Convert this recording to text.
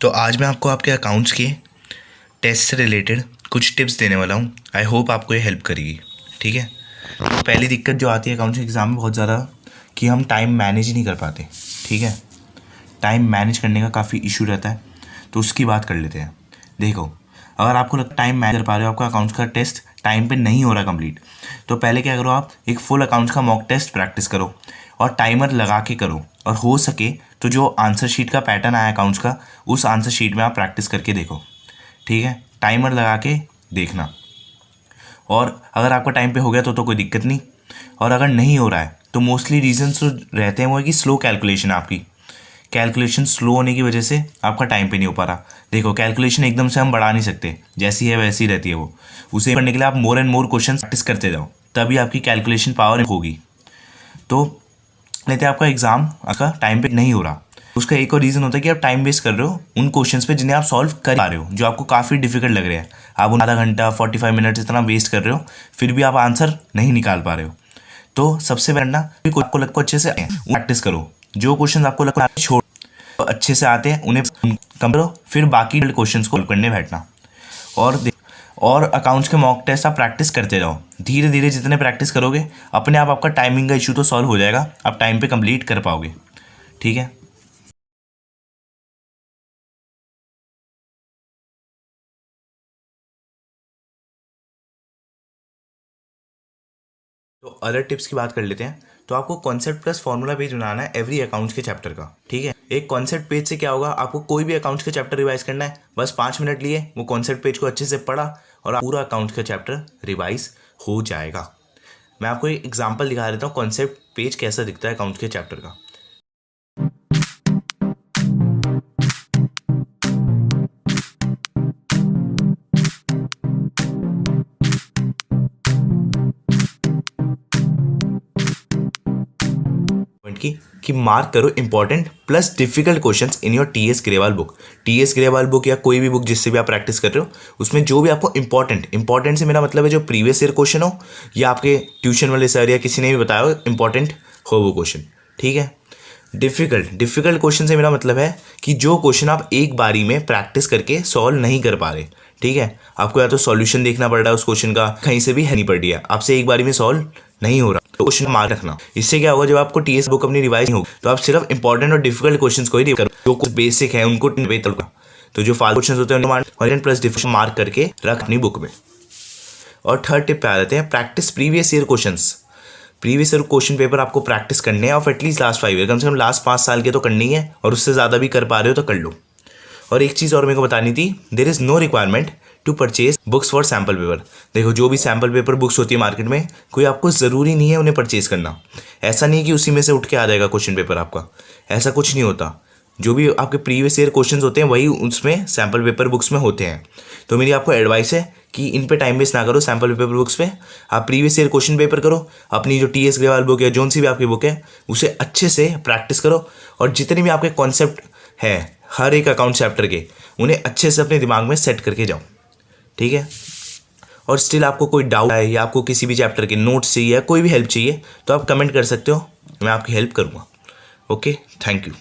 तो आज मैं आपको आपके अकाउंट्स के टेस्ट से रिलेटेड कुछ टिप्स देने वाला हूँ। आई होप आपको ये हेल्प करेगी। ठीक है। तो पहली दिक्कत जो आती है अकाउंट्स के एग्ज़ाम में बहुत ज़्यादा कि हम टाइम मैनेज ही नहीं कर पाते। ठीक है। टाइम मैनेज करने का काफ़ी इशू रहता है, तो उसकी बात कर लेते हैं। देखो, अगर आपको लगता है टाइम मैनेज कर पा रहे हो, आपका अकाउंट्स का टेस्ट टाइम पे नहीं हो रहा कंप्लीट, तो पहले क्या करो, आप एक फुल अकाउंट्स का मॉक टेस्ट प्रैक्टिस करो और टाइमर लगा के करो। और हो सके तो जो आंसर शीट का पैटर्न आया अकाउंट्स का, उस आंसर शीट में आप प्रैक्टिस करके देखो। ठीक है। टाइमर लगा के देखना। और अगर आपका टाइम पे हो गया तो कोई दिक्कत नहीं, और अगर नहीं हो रहा है तो मोस्टली रीजन्स जो रहते हैं वो है कि स्लो कैलकुलेशन। आपकी कैलकुलेशन स्लो होने की वजह से आपका टाइम पे नहीं हो पा रहा। देखो, कैलकुलेशन एकदम से हम बढ़ा नहीं सकते, जैसी है वैसी रहती है वो। उसे करने के लिए आप more and more question practice करते जाओ, तभी आपकी कैलकुलेशन पावर होगी। तो लेते आपका एग्जाम आपका टाइम पे नहीं हो रहा, उसका एक और रीज़न होता है कि आप टाइम वेस्ट कर रहे हो उन क्वेश्चंस पे जिन्हें आप सॉल्व कर पा रहे हो, जो आपको काफ़ी डिफिकल्ट लग रहे हैं। आप उन आधा घंटा 45 मिनट्स इतना वेस्ट कर रहे हो, फिर भी आप आंसर नहीं निकाल पा रहे हो। तो सबसे पहले ना, आपको लगता है अच्छे से प्रैक्टिस करो। जो क्वेश्चन आपको लगता है छोड़ अच्छे से आते हैं उन्हें कम करो, फिर बाकी क्वेश्चन को करने बैठना। और अकाउंट्स के मॉक टेस्ट आप प्रैक्टिस करते जाओ। धीरे धीरे जितने प्रैक्टिस करोगे, अपने आप आपका टाइमिंग का इशू तो सॉल्व हो जाएगा, आप टाइम पे कंप्लीट कर पाओगे। ठीक है। तो अदर टिप्स की बात कर लेते हैं। तो आपको कॉन्सेप्ट प्लस फॉर्मूला पेज बनाना है एवरी अकाउंट्स के चैप्टर का। ठीक है। एक कॉन्सेप्ट पेज से क्या होगा, आपको कोई भी अकाउंट्स के चैप्टर रिवाइज करना है, बस 5 मिनट लिए वो कॉन्सेप्ट पेज को अच्छे से पढ़ा और पूरा अकाउंट्स का चैप्टर रिवाइज हो जाएगा। मैं आपको एक एग्जाम्पल दिखा देता हूँ कॉन्सेप्ट पेज कैसा दिखता है अकाउंट्स के चैप्टर का। कि मार्क करो important plus difficult questions in your T S Grewal book. T S Grewal book या कोई भी बुक जिससे भी आप प्रैक्टिस कर रहे हो, उसमें जो भी आपको इंपॉर्टेंट से मेरा मतलब है जो प्रीवियस ईयर क्वेश्चन हो, या आपके ट्यूशन वाले सर या किसी ने भी बताया हो इंपॉर्टेंट हो वो क्वेश्चन। ठीक है। डिफिकल्ट क्वेश्चन से मेरा मतलब है कि जो क्वेश्चन आप एक बारी में प्रैक्टिस करके सॉल्व नहीं कर पा रहे। ठीक है। आपको या तो सॉल्यूशन देखना पड़ रहा है उस क्वेश्चन का, कहीं से भी है नहीं पड़ रही है, आपसे एक बारी में सॉल्व नहीं हो रहा, तो क्वेश्चन मार्क रखना। इससे क्या होगा, जब आपको टीएस बुक अपनी रिवाइज नहीं होगी तो आप सिर्फ इंपॉर्टेंट और डिफिकल्ट क्वेश्चंस को ही करो, जो कुछ बेसिक है उनको तो जो फालतू क्वेश्चन होते हैं उनको प्लस डिफिकल्ट मार्क करके रख अपनी बुक में। और थर्ड टिप पे आ जाते हैं, practice previous year questions. Previous year question paper आपको प्रैक्टिस करने हैं, और एटलीस्ट लास्ट 5 ईयर, कम से कम लास्ट 5 साल के तो करनी है, और उससे ज़्यादा भी कर पा रहे हो तो कर लो। और एक चीज़ और मेरे को बतानी थी, there is no requirement to purchase books for sample paper. देखो, जो भी सैम्पल पेपर बुक्स होती है मार्केट में, कोई आपको ज़रूरी नहीं है उन्हें परचेज करना। ऐसा नहीं है कि उसी में से उठ के आ जाएगा क्वेश्चन पेपर आपका, ऐसा कुछ नहीं होता। जो भी आपके प्रीवियस ईयर क्वेश्चंस होते हैं वही उसमें सैम्पल पेपर बुक्स में होते हैं। तो मेरी आपको एडवाइस है कि इन पे टाइम वेस्ट ना करो सैम्पल पेपर बुक्स पे, आप प्रीवियस ईयर क्वेश्चन पेपर करो। अपनी जो टीएस ग्रेवाल बुक है, जोन सी भी आपकी बुक है, उसे अच्छे से प्रैक्टिस करो, और जितने भी आपके कॉन्सेप्ट है हर एक अकाउंट चैप्टर के, उन्हें अच्छे से अपने दिमाग में सेट करके जाओ। ठीक है। और स्टिल आपको कोई डाउट है या आपको किसी भी चैप्टर के नोट्स चाहिए या कोई भी हेल्प चाहिए, तो आप कमेंट कर सकते हो, मैं आपकी हेल्प करूँगा। Okay, thank you.